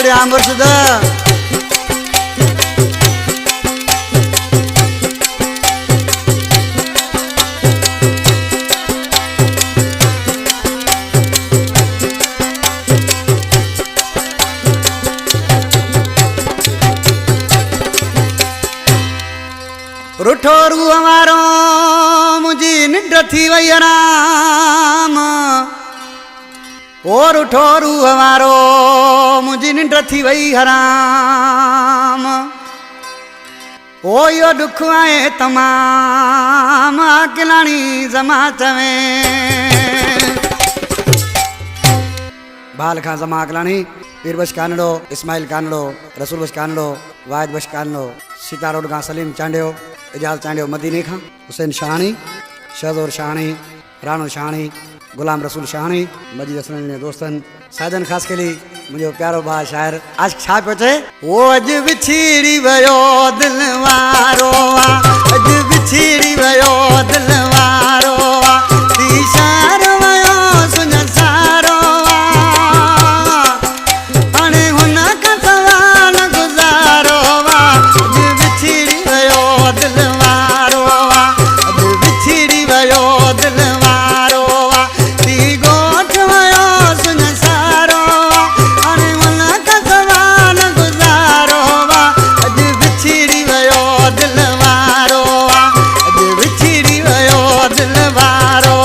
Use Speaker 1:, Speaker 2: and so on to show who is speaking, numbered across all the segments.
Speaker 1: बढ़िया मुर्शिद रूठो रू हमारो मुझी निंड थी वही राम ओ रूठो रू हमारो मुझी निंड थी वही हराम ओ यो दुख आए तमाम अकेलाणी जमात में बाल खां जमा अकेलाणी पीर बश कानड़ो इस्माइल कानड़ो रसूल बश कानड़ो वाहिद बश कानड़ो सीता रोड खां सलीम चांडियो इजाज़ चांडियो मदीने खां हुसैन शाहानी शहज़ोर शाहानी राणो शाहानी गुलाम रसूल शाहानी मजीद हसन दोस्तन साजन ख़ास के लिए मुझे प्यारो भा शायर आज छा पियो चए वो अज बिछड़ी वयो दिल वारो अज बिछड़ी वयो दिल वारो तीशार वयो सुन सारो हाणे हुन खां सवाल गुज़ारो अज बिछड़ी वयो दिल वारो अज बिछड़ी वयो दिल वारो ती गोठ वयो सुन सारो हाणे हुन खां सवाल गुज़ारो अज बिछड़ी वयो दिल वारो अज बिछड़ी वयो दिल वारो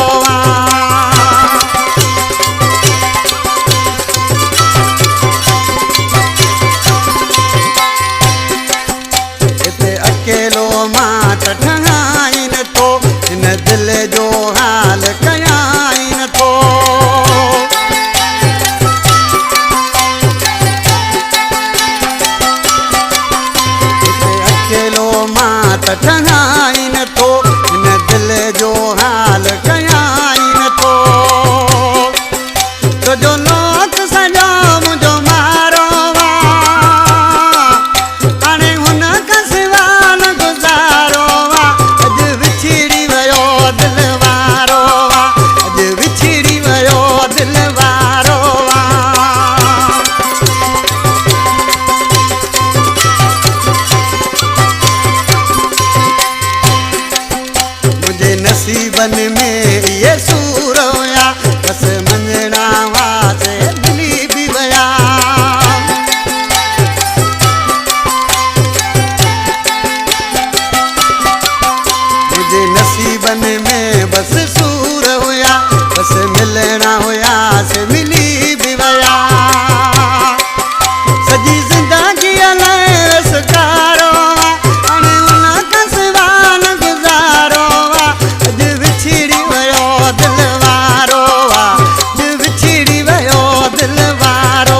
Speaker 1: हिते अकेलो मां त ठहाई नथो हिन दिल जो हाल कयाई नथो हिते अकेलो मां त ठहाई नथो हिन दिल जो हाल कयाई नथो तुंहिंजो लोक सॼो मुंहिंजो मारो हाणे हुन खां सवाल गुज़ारो अॼु विछड़ी वयो दिल वारो अॼु विछड़ी वयो दिल वारो मुंहिंजे नसीबन में इहे सूर हुया बस मंझणा वासे मिली बि विया मुझे नसीबन में बस सूर हुया बस मिलना हुया से मिली भी वया सजी जिंदगी लाइ सकारो हाणे हुन खां सवाल गुज़ारो अॼु विछड़ी वयो दिल वारो अॼु विछड़ी वयो दिल वारो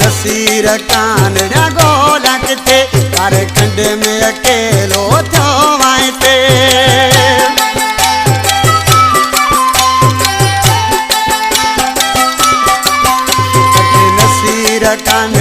Speaker 1: नसीर कान गोला किथे तारे खंड में अकेलो थियो वाए ते नसीर कान